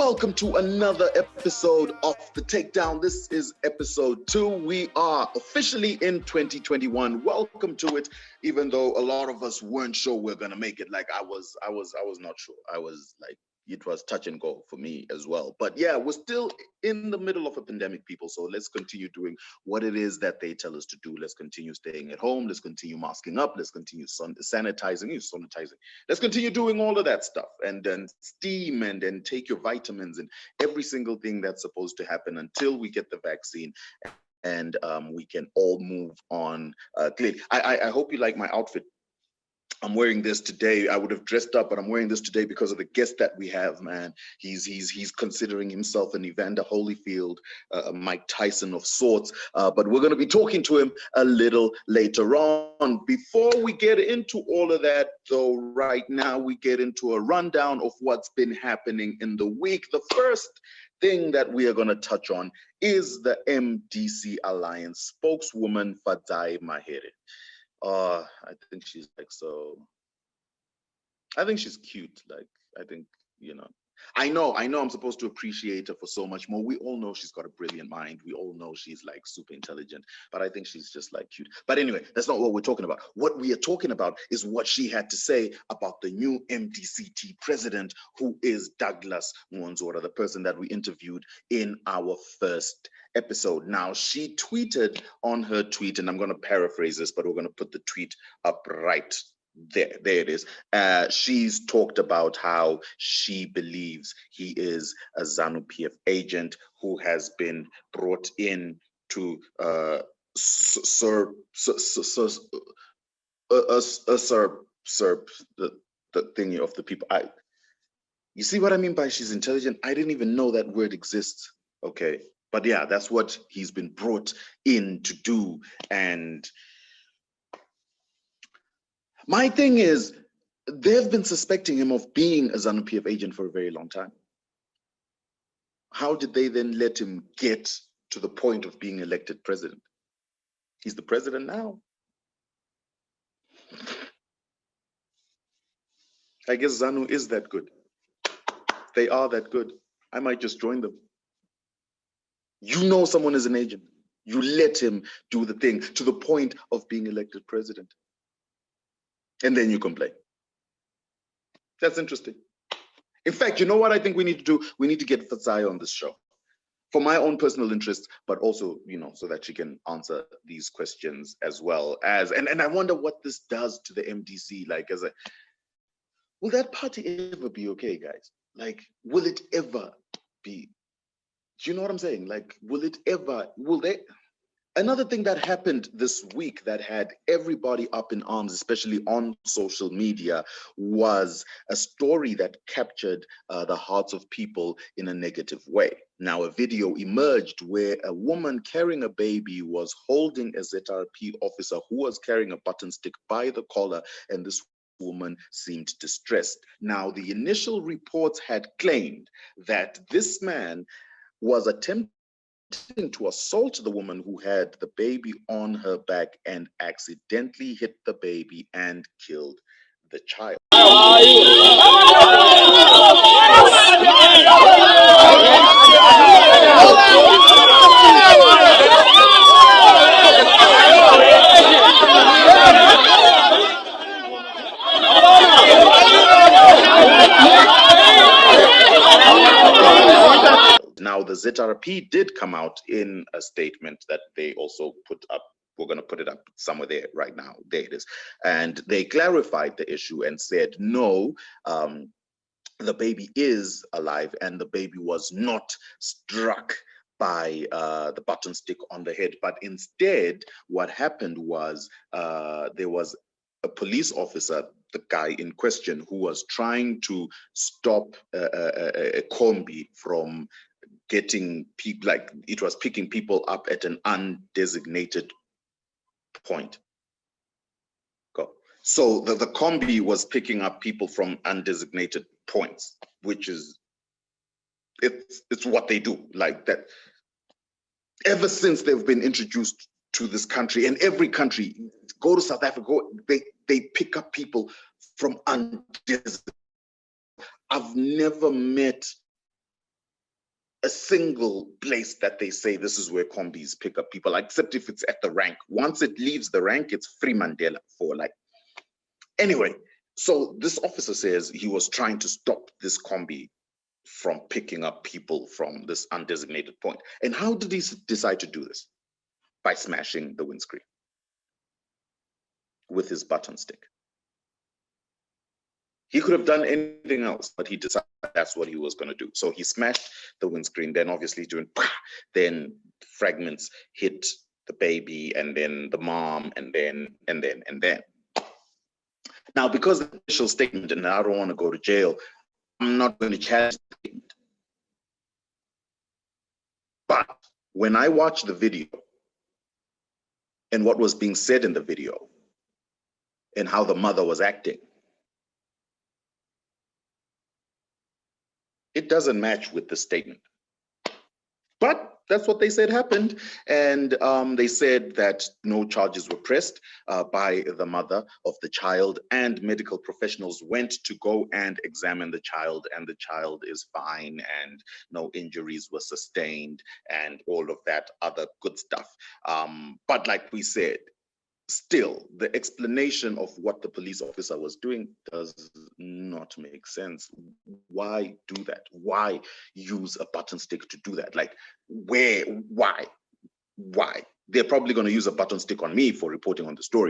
Welcome to another episode of the Takedown. This is episode 2. We are officially in 2021. Welcome to it, even though a lot of us weren't sure we're gonna make it. Like I was not sure. I was like, it was touch and go for me as well. But yeah, we're still in the middle of a pandemic, people. So let's continue doing what it is that they tell us to do. Let's continue staying at home. Let's continue masking up. Let's continue sanitizing. Let's continue doing all of that stuff, and then steam and take your vitamins and every single thing that's supposed to happen until we get the vaccine. And we can all move on clearly. I hope you like my outfit. I'm wearing this today. I would have dressed up, but I'm wearing this today because of the guest that we have, man. He's considering himself an Evander Holyfield, Mike Tyson of sorts. But we're going to be talking to him a little later on. Before we get into all of that, though, right now we get into a rundown of what's been happening in the week. The first thing that we are going to touch on is the MDC Alliance spokeswoman, Fadai Mahere. I think she's like so. I think she's cute. Like, I think, I know I'm supposed to appreciate her for so much more. We all know she's got a brilliant mind. We all know she's like super intelligent, but I think she's just like cute. But anyway, that's not what we're talking about. What we are talking about is what she had to say about the new MDCT president, who is Douglas Mwanzora, the person that we interviewed in our first episode. Now, she tweeted on her tweet, and I'm going to paraphrase this, but we're going to put the tweet up right there it is. She's talked about how she believes he is a ZANU-PF agent who has been brought in to serve the thingy of the people. You see what I mean by she's intelligent? I didn't even know that word exists. Okay, but yeah, that's what he's been brought in to do. And my thing is, they've been suspecting him of being a ZANU-PF agent for a very long time. How did they then let him get to the point of being elected president? He's the president now. I guess ZANU is that good. They are that good. I might just join them. You know someone is an agent. You let him do the thing to the point of being elected president. And then you complain. That's interesting. In fact, you know what I think we need to do? We need to get Fadzai on this show for my own personal interest, but also, so that she can answer these questions as well as, and I wonder what this does to the MDC. Like, will that party ever be okay, guys? Like, will it ever be? Do you know what I'm saying? Like, will they? Another thing that happened this week that had everybody up in arms, especially on social media, was a story that captured the hearts of people in a negative way. Now, a video emerged where a woman carrying a baby was holding a ZRP officer who was carrying a button stick by the collar, and this woman seemed distressed. Now, the initial reports had claimed that this man was attempting to assault the woman who had the baby on her back and accidentally hit the baby and killed the child. Now, the ZRP did come out in a statement that they also put up. We're going to put it up somewhere there right now. There it is. And they clarified the issue and said, no, the baby is alive and the baby was not struck by the button stick on the head. But instead, what happened was there was a police officer, the guy in question, who was trying to stop a combi from getting people, like it was picking people up at an undesignated point. Go. So the combi was picking up people from undesignated points, which is, it's what they do like that. Ever since they've been introduced to this country, and every country, go to South Africa, they pick up people from undesignated. I've never met a single place that they say this is where combis pick up people, except if it's at the rank. Once it leaves the rank, it's free Mandela for like. Anyway, so this officer says he was trying to stop this combi from picking up people from this undesignated point. And how did he decide to do this? By smashing the windscreen with his button stick. He could have done anything else, but he decided that's what he was going to do. So he smashed the windscreen, then obviously doing, then fragments hit the baby, and then the mom, and then. Now, because the initial statement, and I don't want to go to jail, I'm not going to challenge the statement. But when I watched the video and what was being said in the video and how the mother was acting, it doesn't match with the statement. But that's what they said happened. And they said that no charges were pressed by the mother of the child, and medical professionals went to go and examine the child, and the child is fine and no injuries were sustained and all of that other good stuff. But like we said, still, the explanation of what the police officer was doing does not make sense. Why do that? Why use a button stick to do that? Like, where, why? They're probably going to use a button stick on me for reporting on the story.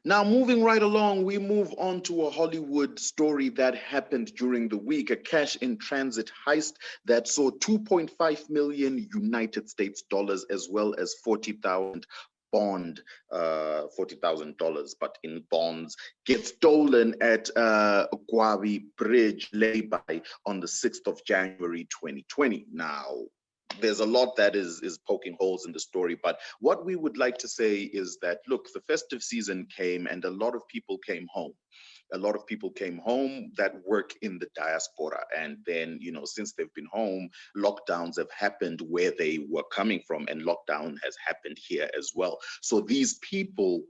Now, moving right along, we move on to a Hollywood story that happened during the week, a cash in transit heist that saw 2.5 million United States dollars, as well as 40,000 bond, $40,000, but in bonds, get stolen at Gwabi Bridge lay-by on the 6th of January 2020. Now, there's a lot that is poking holes in the story, but what we would like to say is that, look, the festive season came and a lot of people came home. A lot of people came home that work in the diaspora. And then, you know, since they've been home, lockdowns have happened where they were coming from, and lockdown has happened here as well. So these people,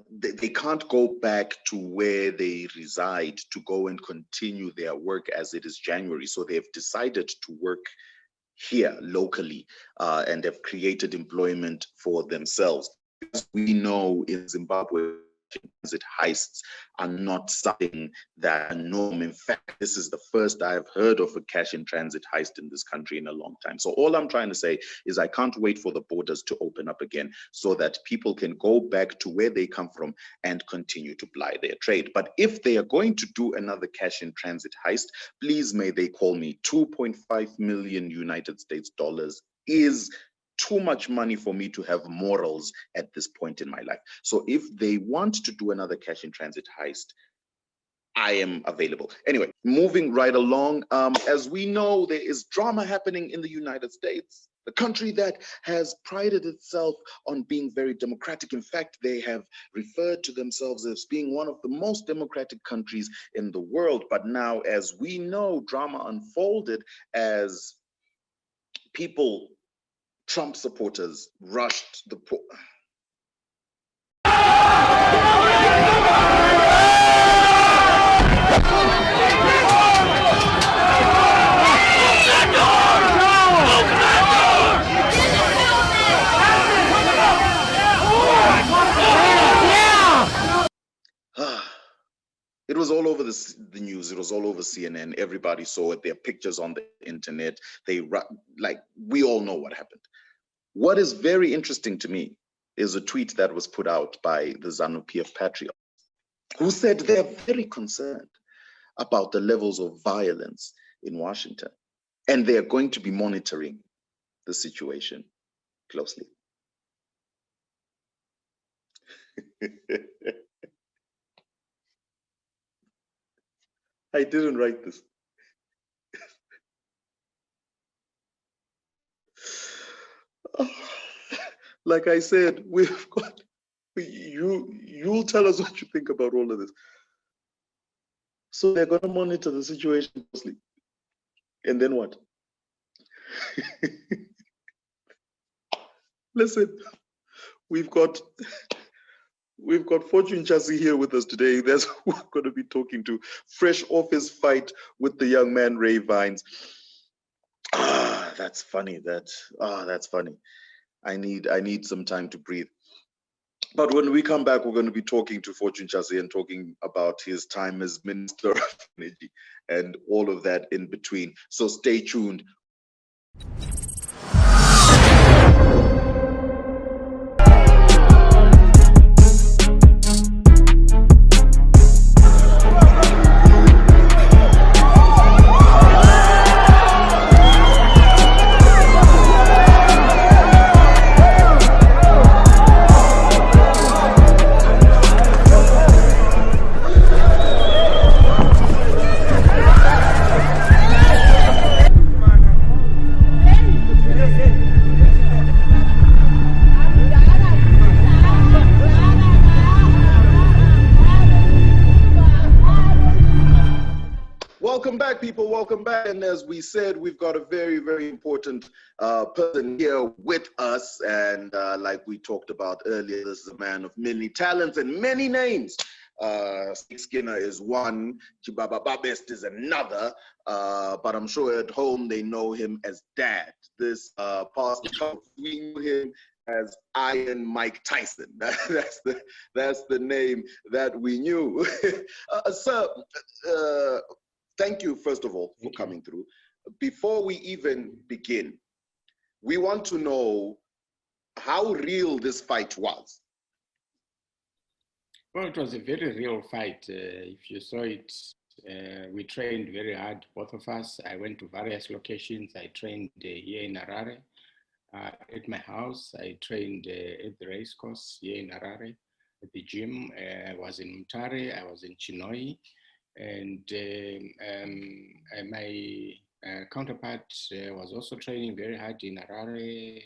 they can't go back to where they reside to go and continue their work as it is January. So they've decided to work here locally and have created employment for themselves. As we know, in Zimbabwe, transit heists are not something that are norm. In fact, this is the first I have heard of a cash in transit heist in this country in a long time. So all I'm trying to say is I can't wait for the borders to open up again so that people can go back to where they come from and continue to ply their trade. But if they are going to do another cash in transit heist, please may they call me. 2.5 million United States dollars is too much money for me to have morals at this point in my life. So if they want to do another cash in transit heist, I am available. Anyway, moving right along, as we know, there is drama happening in the United States, the country that has prided itself on being very democratic. In fact, they have referred to themselves as being one of the most democratic countries in the world. But now, as we know, drama unfolded as people, Trump supporters, rushed the It was all over the news. It was all over CNN. Everybody saw it. There are pictures on the internet. We all know what happened. What is very interesting to me is a tweet that was put out by the ZANU-PF Patriots, who said they're very concerned about the levels of violence in Washington, and they're going to be monitoring the situation closely. I didn't write this. Like I said, we've got, you'll tell us what you think about all of this. So they're going to monitor the situation closely. And then what? Listen, we've got Hon Chasi here with us today. That's who we're going to be talking to, fresh off his fight with the young man Ray Vines. That's funny. That's funny. I need some time to breathe. But when we come back, we're going to be talking to Fortune Chasi and talking about his time as Minister of Energy and all of that in between. So stay tuned. Welcome back, people. Welcome back. And as we said, we've got a very, very important person here with us. And like we talked about earlier, this is a man of many talents and many names. Snake Skinner is one, Chibaba Babest is another, but I'm sure at home they know him as Dad. This past couple, we knew him as Iron Mike Tyson. That's the name that we knew. Sir, thank you, first of all, for coming through. Before we even begin, we want to know how real this fight was. Well, it was a very real fight. If you saw it, we trained very hard, both of us. I went to various locations. I trained here in Harare at my house. I trained at the race course here in Harare, at the gym. I was in Mutare, I was in Chinoi. And my counterpart was also training very hard in Harare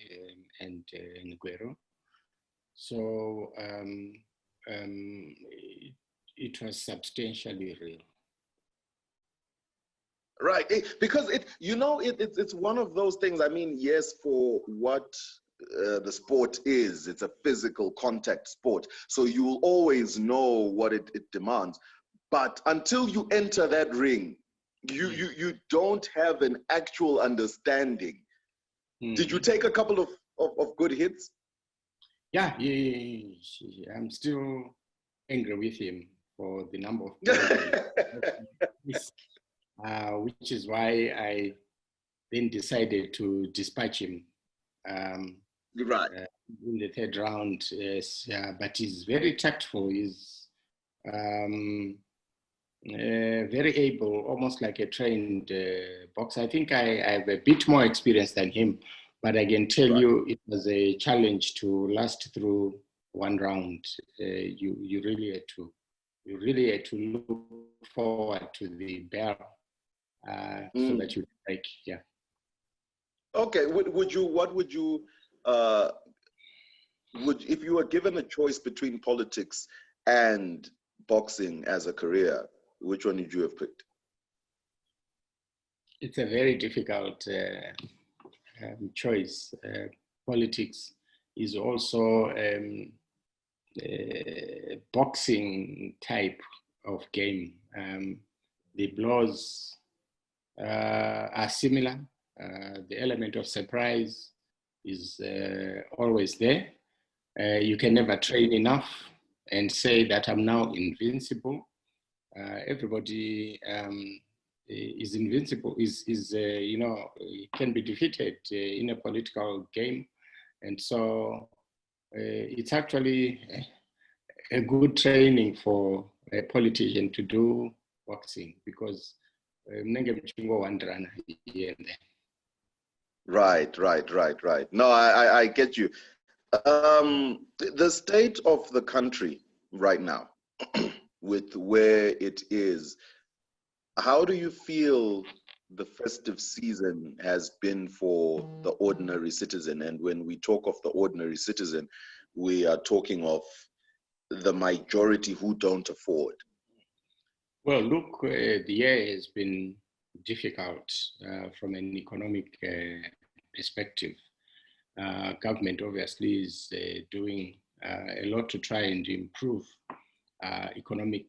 and in Guero. So it was substantially real. Right, because it's one of those things. I mean, yes, for what the sport is, it's a physical contact sport. So you will always know what it demands. But until you enter that ring, you don't have an actual understanding. Did you take a couple of good hits? Yeah, I'm still angry with him for the number of times, which is why I then decided to dispatch him. Right. In the third round, yes, but he's very tactful. He's very able, almost like a trained boxer. I think I have a bit more experience than him, but I can tell you it was a challenge to last through one round. You really had to look forward to the bell so that you break. Yeah. Okay. Would you if you were given a choice between politics and boxing as a career, which one would you have picked? It's a very difficult choice. Politics is also a boxing type of game. The blows are similar. The element of surprise is always there. You can never train enough and say that I'm now invincible. Everybody is invincible, can be defeated in a political game. And so it's actually a good training for a politician to do boxing, because one runner here and there. Right. No, I get you. The state of the country right now, with where it is, how do you feel the festive season has been for the ordinary citizen? And when we talk of the ordinary citizen, we are talking of the majority who don't afford. Well, look, the year has been difficult from an economic perspective. Government obviously is doing a lot to try and improve economic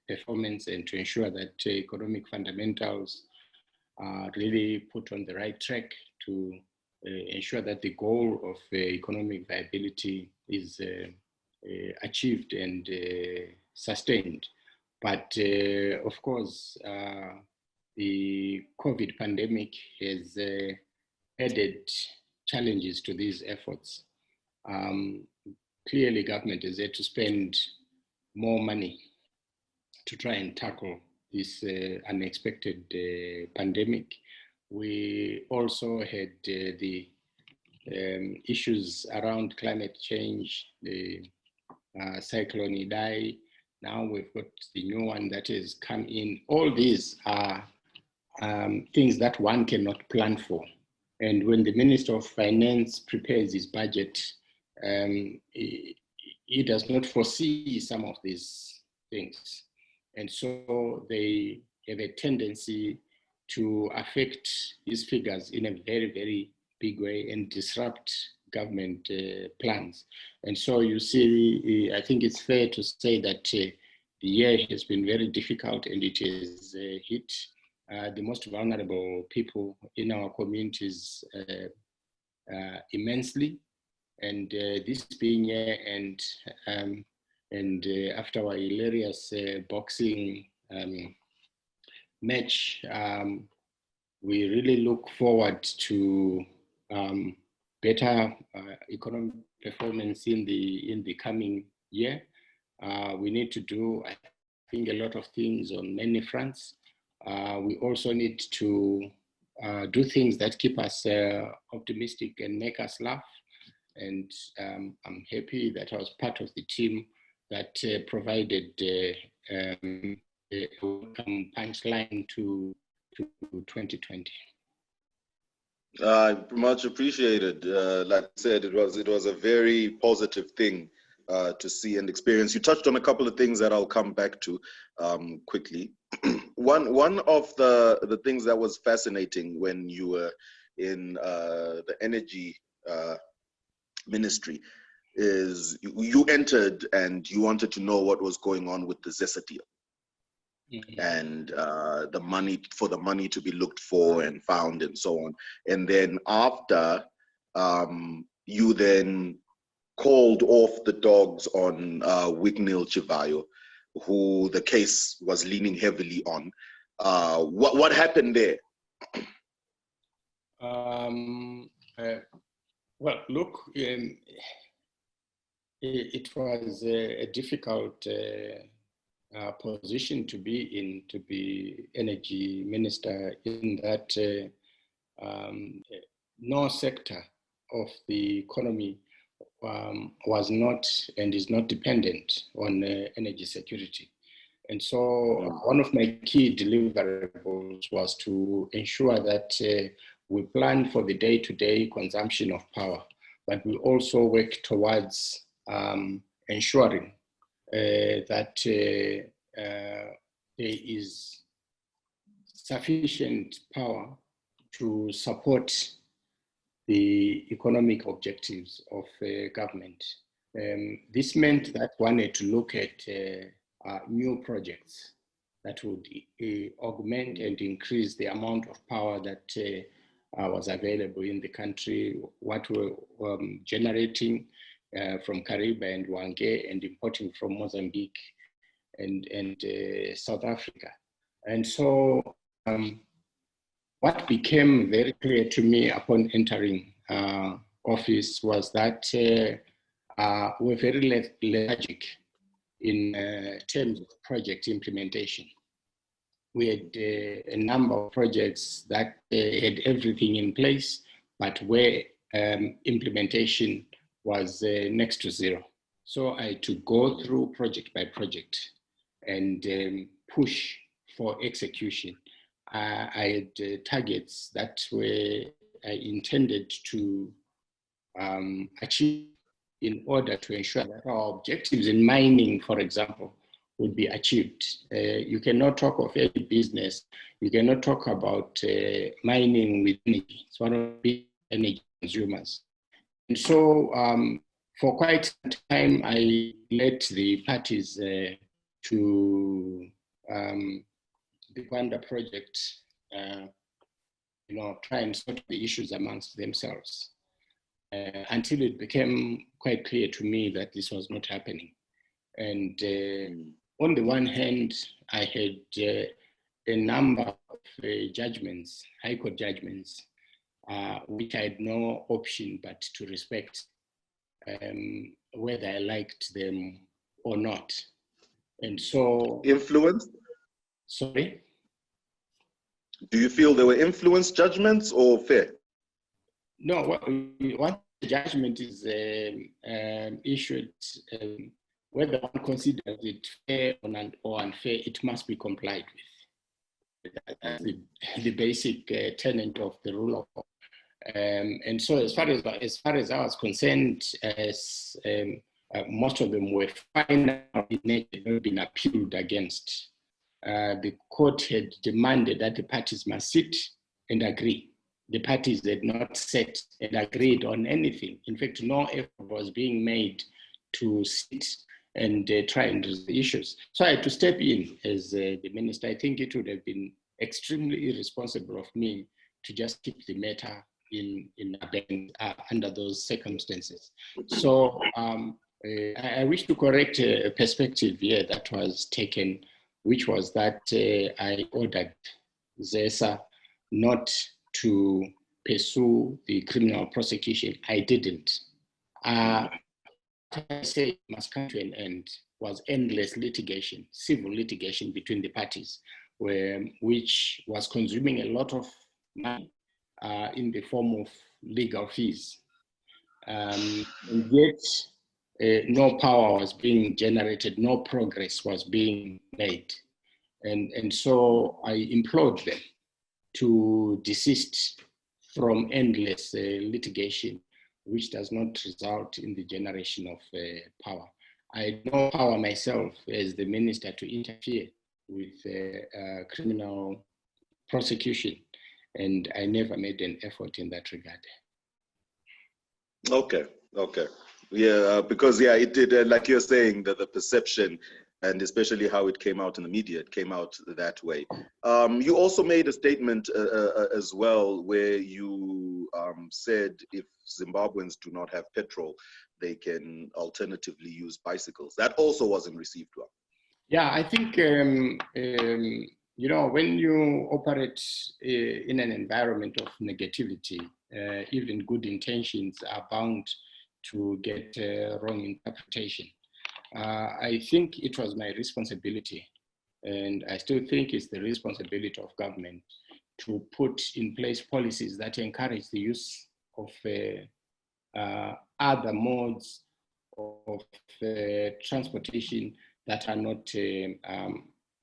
performance and to ensure that economic fundamentals really put on the right track to ensure that the goal of economic viability is achieved and sustained. But of course, the COVID pandemic has added challenges to these efforts. Clearly, government has had to spend more money to try and tackle this unexpected pandemic. We also had the issues around climate change, the cyclone Idai. Now we've got the new one that has come in. All these are things that one cannot plan for. And when the Minister of Finance prepares his budget, he does not foresee some of these things. And so they have a tendency to affect his figures in a very, very big way and disrupt government plans. And so you see, I think it's fair to say that the year has been very difficult, and it has hit the most vulnerable people in our communities immensely. And this being year and after our hilarious boxing match, we really look forward to better economic performance in the coming year. We need to do, I think, a lot of things on many fronts. We also need to do things that keep us optimistic and make us laugh. And I'm happy that I was part of the team that provided a welcome punchline to 2020. Much appreciated. Like I said, it was a very positive thing to see and experience. You touched on a couple of things that I'll come back to quickly. One of the things that was fascinating when you were in the energy ministry is you entered and you wanted to know what was going on with the ZESA deal. Mm-hmm. And the money to be looked for and found and so on. And then after, you then called off the dogs on Wignil Chivayo, who the case was leaning heavily on. What happened there? Well, look, it was a difficult position to be in, to be energy minister, in that no sector of the economy was not and is not dependent on energy security. And so one of my key deliverables was to ensure that we plan for the day-to-day consumption of power, but we also work towards ensuring that there is sufficient power to support the economic objectives of government. This meant that one had to look at new projects that would augment and increase the amount of power that was available in the country, what we're generating from Kariba and Wange, and importing from Mozambique and South Africa. And so what became very clear to me upon entering office was that we're very lethargic in terms of project implementation. We had a number of projects that had everything in place, but where implementation was next to zero. So I had to go through project by project and push for execution. I had targets that were intended to achieve in order to ensure that our objectives in mining, for example, would be achieved. You cannot talk of any business, you cannot talk about mining with energy. It's one of the big energy consumers. And so for quite some time, I led the parties to the Gwanda project try and sort the issues amongst themselves until it became quite clear to me that this was not happening. And on the one hand, I had a number of judgments, High Court judgments, which I had no option but to respect, whether I liked them or not. And so... Influenced? Sorry? Do you feel they were influenced judgments or fair? No, once the judgment is issued, whether one considers it fair or unfair, it must be complied with. That's the basic tenet of the rule of law. And so as far as I was concerned, as most of them were final in nature, not been appealed against. The court had demanded that the parties must sit and agree. The parties had not sat and agreed on anything. In fact, no effort was being made to sit and try and resolve the issues. So I had to step in as the minister. I think it would have been extremely irresponsible of me to just keep the matter in abeyance under those circumstances. So I wish to correct a perspective here that was taken, which was that I ordered ZESA not to pursue the criminal prosecution. I didn't. I say must come to an end was endless litigation, civil litigation between the parties, which was consuming a lot of money in the form of legal fees. And yet, no power was being generated, no progress was being made. And so I implored them to desist from endless litigation, which does not result in the generation of power. I had no power myself as the minister to interfere with criminal prosecution, and I never made an effort in that regard. Okay. Yeah, because it did, like you're saying, that the perception, and especially how it came out in the media, it came out that way. You also made a statement as well where you said if Zimbabweans do not have petrol, they can alternatively use bicycles. That also wasn't received well. Yeah, I think, when you operate in an environment of negativity, even good intentions are bound to get wrong interpretation. I think it was my responsibility, and I still think it's the responsibility of government to put in place policies that encourage the use of other modes of transportation that are not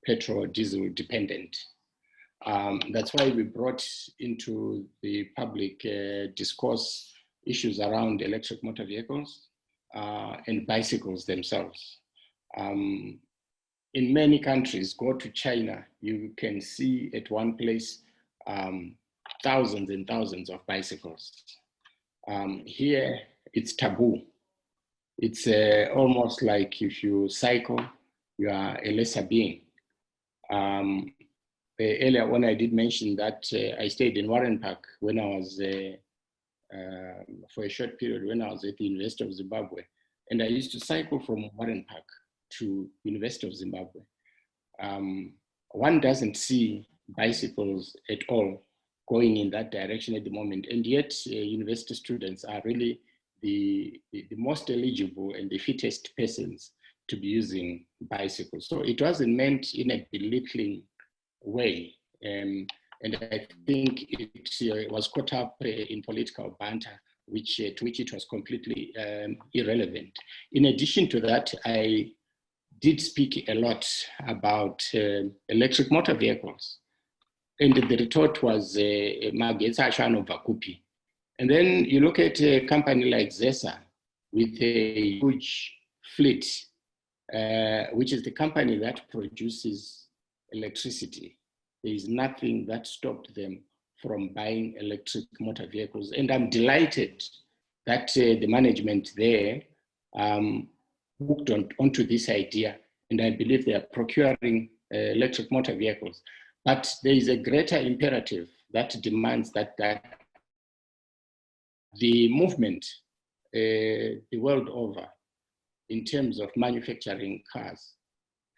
petrol or diesel dependent. That's why we brought into the public discourse issues around electric motor vehicles and bicycles themselves. In many countries, go to China, you can see at one place thousands and thousands of bicycles. Here, it's taboo. It's almost like if you cycle, you are a lesser being. Earlier when I did mention that I stayed in Warren Park when I was, for a short period, when I was at the University of Zimbabwe. And I used to cycle from Warren Park to University of Zimbabwe. One doesn't see bicycles at all going in that direction at the moment. And yet university students are really the most eligible and the fittest persons to be using bicycles. So it wasn't meant in a belittling way. And I think it was caught up in political banter, to which it was completely irrelevant. In addition to that, I did speak a lot about electric motor vehicles. And the retort was Magetsa Ashano Vakupi. And then you look at a company like ZESA with a huge fleet, which is the company that produces electricity. There is nothing that stopped them from buying electric motor vehicles. And I'm delighted that the management there hooked onto this idea. And I believe they are procuring electric motor vehicles. But there is a greater imperative that demands that the movement the world over in terms of manufacturing cars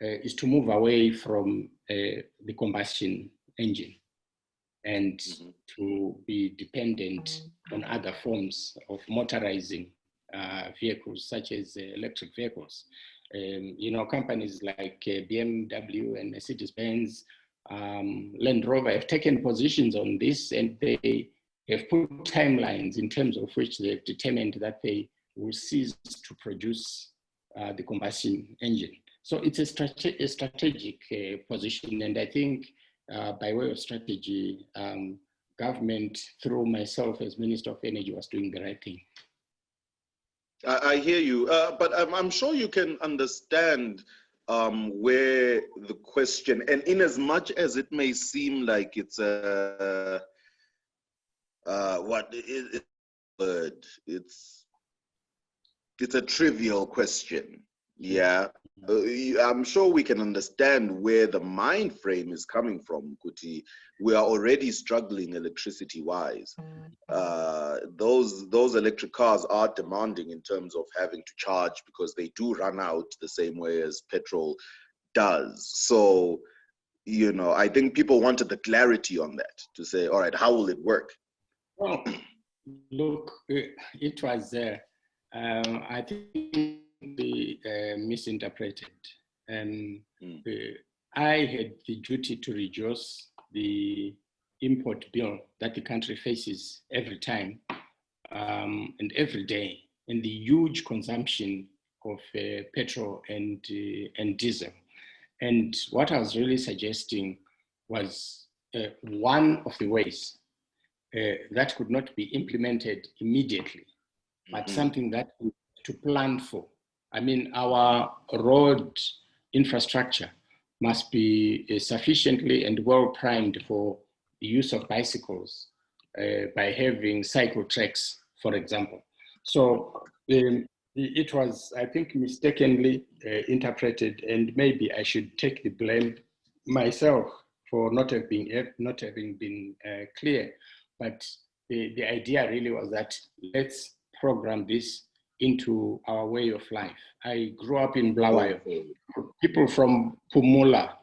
is to move away from the combustion engine and to be dependent on other forms of motorizing vehicles, such as electric vehicles. You know, companies like BMW and Mercedes-Benz, Land Rover have taken positions on this, and they have put timelines in terms of which they've determined that they will cease to produce the combustion engine. So it's a strategic position, and I think by way of strategy, government, through myself as Minister of Energy, was doing the right thing. I hear you, but I'm sure you can understand where the question, and in as much as it may seem like it's a it's a trivial question. Yeah, I'm sure we can understand where the mind frame is coming from, Kuti. We are already struggling electricity-wise. Those electric cars are demanding in terms of having to charge, because they do run out the same way as petrol does. So, you know, I think people wanted the clarity on that, to say, all right, how will it work? Well, look, it was, I think, misinterpreted. And I had the duty to reduce the import bill that the country faces every time and every day, and the huge consumption of petrol and diesel. And what I was really suggesting was one of the ways that could not be implemented immediately, but something that we have to plan for. I mean, our road infrastructure must be sufficiently and well primed for the use of bicycles by having cycle tracks, for example. So it was, I think, mistakenly interpreted, and maybe I should take the blame myself for not having been clear. But the idea really was that let's program this into our way of life. I grew up in Bulawayo. People from Pumula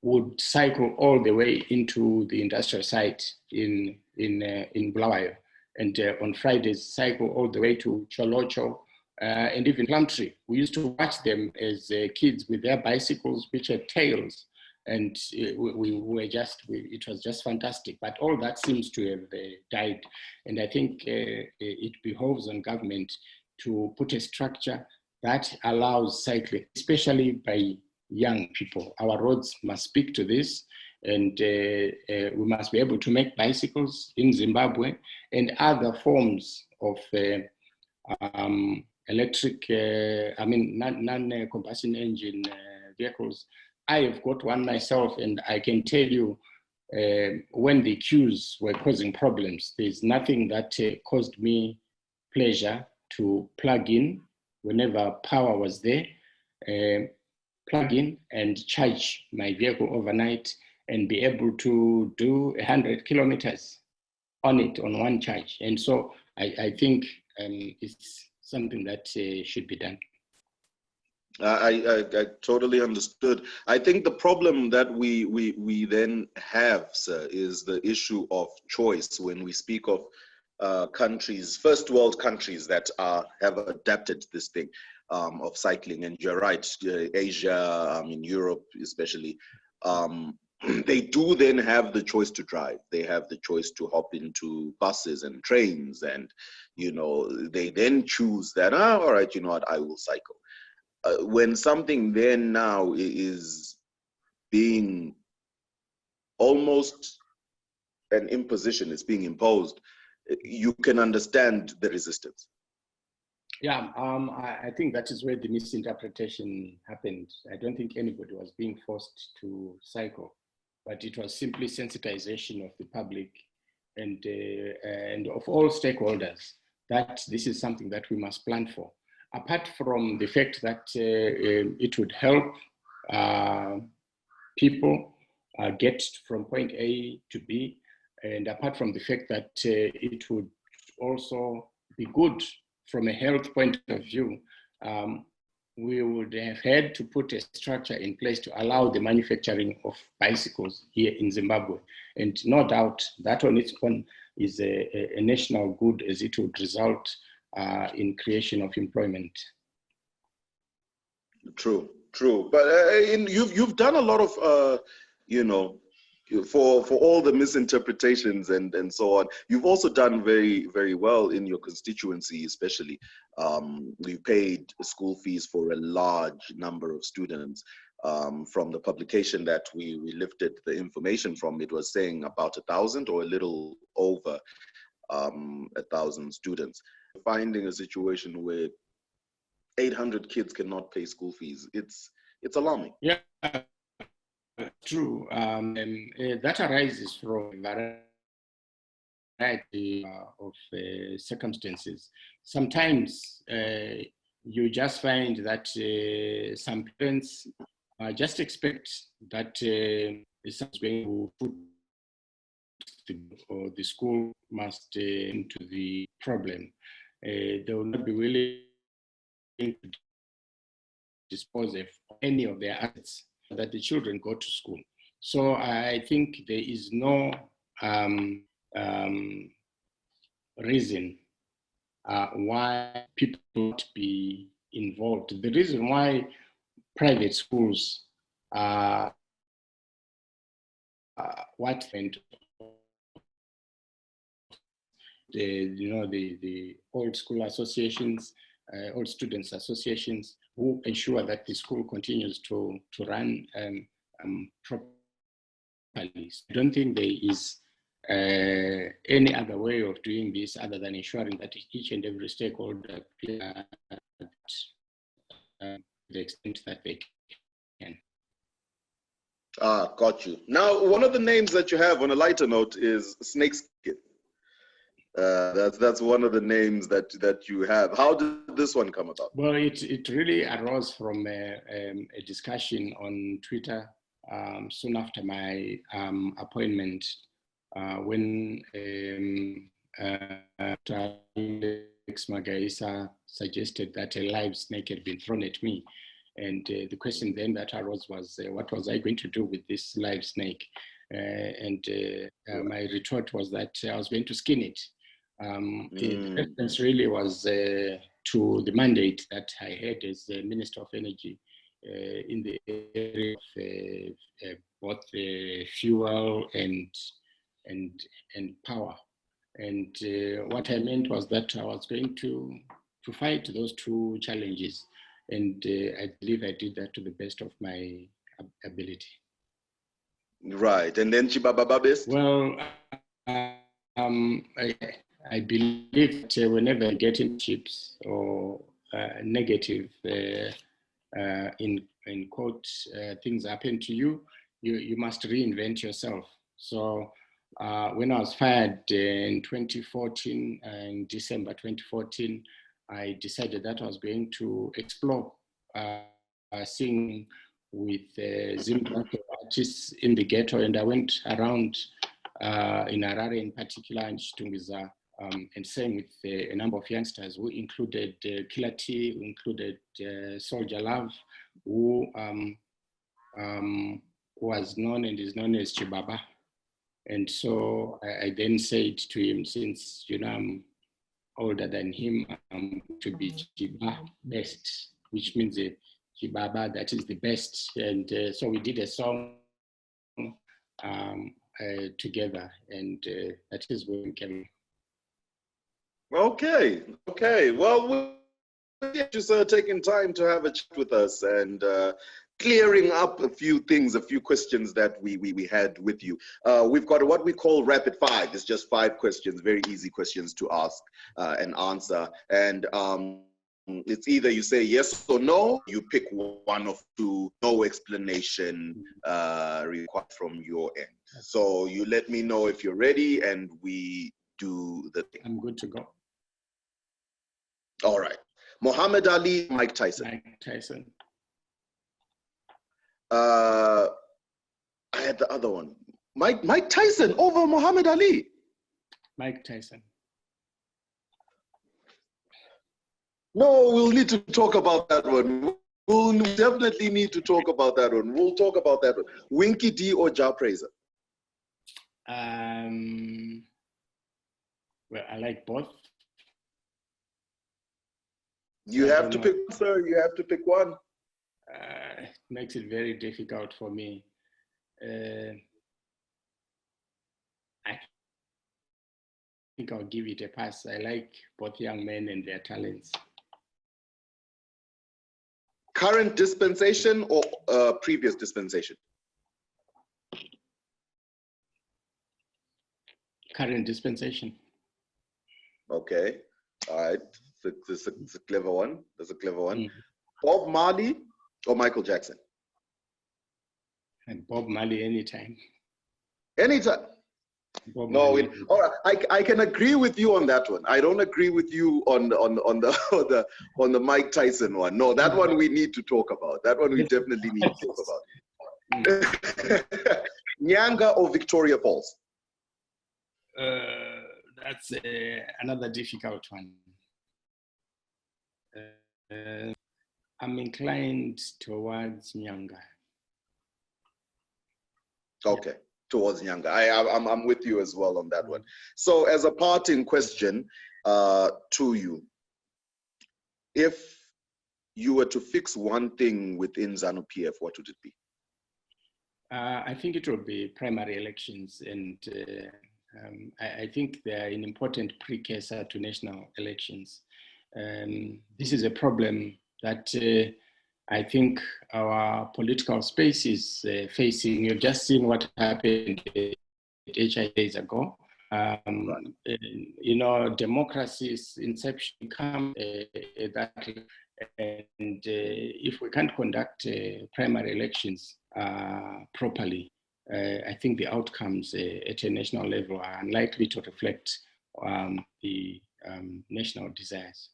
would cycle all the way into the industrial site in Bulawayo, and on Fridays cycle all the way to Cholocho and even Plumtree. We used to watch them as kids with their bicycles, which had tails, and it was just fantastic. But all that seems to have died, and I think it behoves on government to put a structure that allows cycling, especially by young people. Our roads must speak to this, and we must be able to make bicycles in Zimbabwe and other forms of electric, non-combustion engine vehicles. I have got one myself, and I can tell you, when the queues were causing problems, there's nothing that caused me pleasure to plug in whenever power was there, plug in and charge my vehicle overnight and be able to do 100 kilometers on it on one charge. And so I think it's something that should be done. I totally understood. I think the problem that we then have, sir, is the issue of choice when we speak of countries, first world countries that have adapted this thing of cycling. And you're right, Asia, in Europe especially, they do then have the choice to drive. They have the choice to hop into buses and trains, and you know, they then choose that, all right, you know what, I will cycle. When something then now is being almost an imposition, is being imposed, you can understand the resistance. Yeah, I think that is where the misinterpretation happened. I don't think anybody was being forced to cycle, but it was simply sensitization of the public and of all stakeholders that this is something that we must plan for. Apart from the fact that it would help people get from point A to B, And apart from the fact that it would also be good from a health point of view, we would have had to put a structure in place to allow the manufacturing of bicycles here in Zimbabwe. And no doubt that on its own is a national good, as it would result in creation of employment. True, true. But you've done a lot of, you know, for all the misinterpretations and so on. You've also done very, very well in your constituency, especially. We paid school fees for a large number of students. From the publication that we lifted the information from, it was saying about 1,000 or a little over 1,000 students. Finding a situation where 800 kids cannot pay school fees, it's alarming. Yeah, true. That arises from a variety of circumstances. Sometimes you just find that some parents just expect that someone's going to put or the school must into the problem. They will not be willing to dispose of any of their assets that the children go to school. So I think there is no reason why people not be involved. The reason why private schools are the old school associations, old students associations, who ensure that the school continues to run properly. I don't think there is any other way of doing this other than ensuring that each and every stakeholder the extent that they can. Got you. Now, one of the names that you have on a lighter note is Snakeskin. That's one of the names that you have. How did this one come about? Well, it really arose from a discussion on Twitter soon after my appointment, when Alex Magaisa suggested that a live snake had been thrown at me. And the question then that arose was, what was I going to do with this live snake? My retort was that I was going to skin it. The reference really was to the mandate that I had as the Minister of Energy in the area of both fuel and power. And what I meant was that I was going to fight those two challenges. And I believe I did that to the best of my ability. Right. And then Chibaba-Best? Well, I believe that whenever you get in chips or negative, in quotes, things happen to you, you must reinvent yourself. So when I was fired in 2014, in December 2014, I decided that I was going to explore singing with Zimbabwe artists in the ghetto, and I went around in Harare in particular, and Chitungiza, and sang with a number of youngsters who included Killer T, who included Soldier Love, who was known and is known as Chibaba. And so I then said to him, since I'm older than him, to be Chiba best, which means Chibaba, that is the best. And so we did a song together, and that is where we came. Okay. Well, we just taking time to have a chat with us and clearing up a few things, a few questions that we had with you. We've got what we call rapid five. It's just 5 questions, very easy questions to ask and answer. And it's either you say yes or no, you pick one of 2, no explanation required from your end. So you let me know if you're ready and we do the thing. I'm good to go. All right. Muhammad Ali, Mike Tyson. Mike Tyson. I had the other one. Mike Tyson over Muhammad Ali. Mike Tyson. No, we'll need to talk about that one. We'll definitely need to talk about that one. We'll talk about that one. Winky D or Ja Praiser? Well, I like both. You have to pick one, sir. You have to pick one. It makes it very difficult for me. I think I'll give it a pass. I like both young men and their talents. Current dispensation or previous dispensation? Current dispensation. Okay. All right. That's a clever one. That's a clever one. Bob Marley or Michael Jackson? And Bob Marley anytime. Anytime. Bob No, Marley. all right. I can agree with you on that one. I don't agree with you on the Mike Tyson one. No, that one we need to talk about. That one we definitely need to talk about. Nyanga or Victoria Falls? That's another difficult one. I'm inclined towards Nyanga. Okay, towards Nyanga. I'm with you as well on that one. So as a parting question to you, if you were to fix one thing within ZANU-PF, what would it be? I think it will be primary elections, and I think they are an important precursor to national elections. This is a problem that I think our political space is facing. You've just seen what happened 8 days ago. You know, democracy's inception comes that, and if we can't conduct primary elections properly, I think the outcomes at a national level are unlikely to reflect the national desires.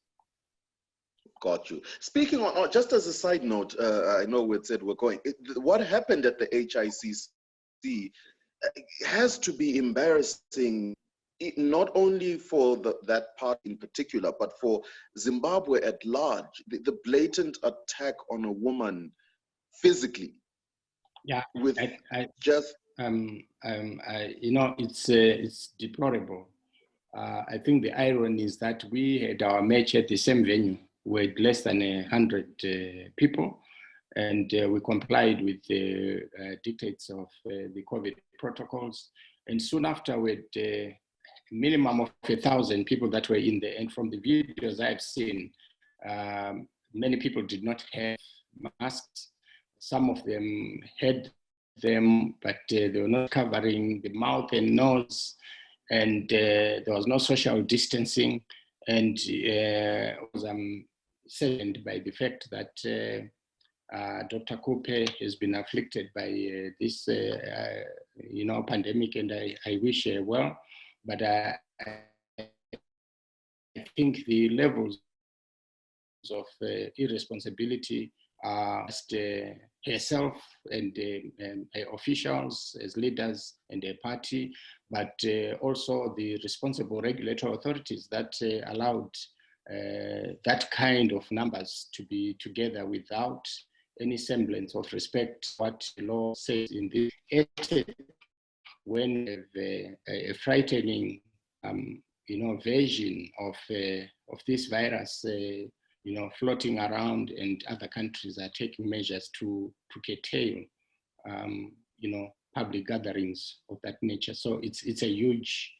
Got you. Speaking on, just as a side note, I know we said we're going, what happened at the HICC has to be embarrassing, not only for that part in particular, but for Zimbabwe at large. The blatant attack on a woman physically. Yeah, with just you know, it's deplorable. I think the irony is that we had our match at the same venue with less than 100 people, and we complied with the dictates of the COVID protocols. And soon after, with a minimum of 1,000 people that were in there. And from the videos I've seen, many people did not have masks. Some of them had them, but they were not covering the mouth and nose, and there was no social distancing. And was saddened by the fact that Dr. Kupe has been afflicted by this, you know, pandemic, and I wish her well, but I think the levels of irresponsibility are just herself and officials as leaders and their party, but also the responsible regulatory authorities that allowed that kind of numbers to be together without any semblance of respect what the law says in this. When a frightening, you know, version of this virus, you know, floating around, and other countries are taking measures to curtail, you know, public gatherings of that nature. So it's a huge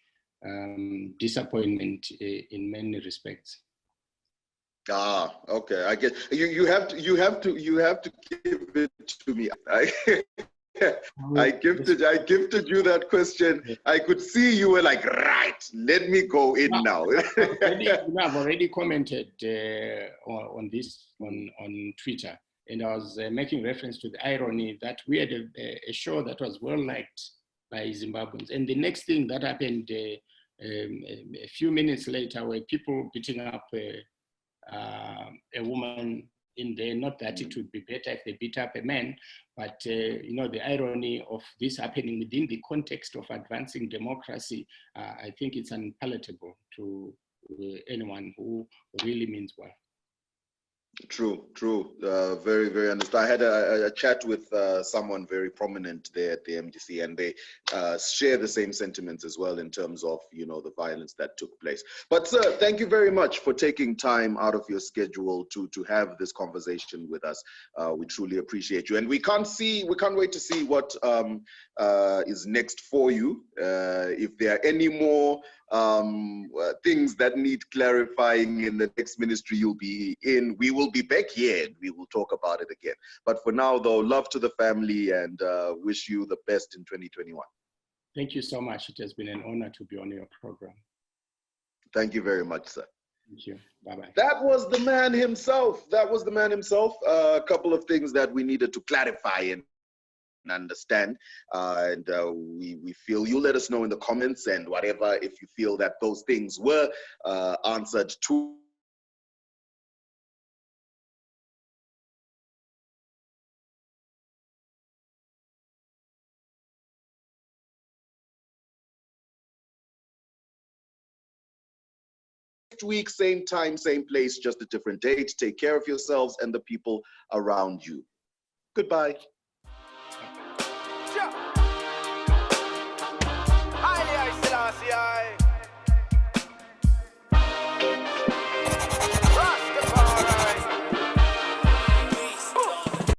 disappointment in many respects. Ah, okay. I get you have to give it to me. I gifted you that question. I could see you were like, right, let me go in now. I've already commented on this on Twitter, and I was making reference to the irony that we had a show that was well liked by Zimbabweans, and the next thing that happened a few minutes later were people beating up a woman in there. Not that it would be better if they beat up a man, but the irony of this happening within the context of advancing democracy, I think it's unpalatable to anyone who really means well. True. Very, very understood. I had a chat with someone very prominent there at the MDC, and they share the same sentiments as well in terms of, the violence that took place. But sir, thank you very much for taking time out of your schedule to have this conversation with us. We truly appreciate you, and we can't wait to see what is next for you. If there are any more things that need clarifying in the next ministry you'll be in, we will be back here and we will talk about it again. But for now, though, love to the family, and wish you the best in 2021. Thank you so much. It has been an honor to be on your program. Thank you very much, sir. Thank you. Bye-bye. That was the man himself. A couple of things that we needed to clarify and understand, and we feel you let us know in the comments and whatever if you feel that those things were answered to next week, same time, same place, just a different date. Take care of yourselves and the people around you. Goodbye. Highly, I still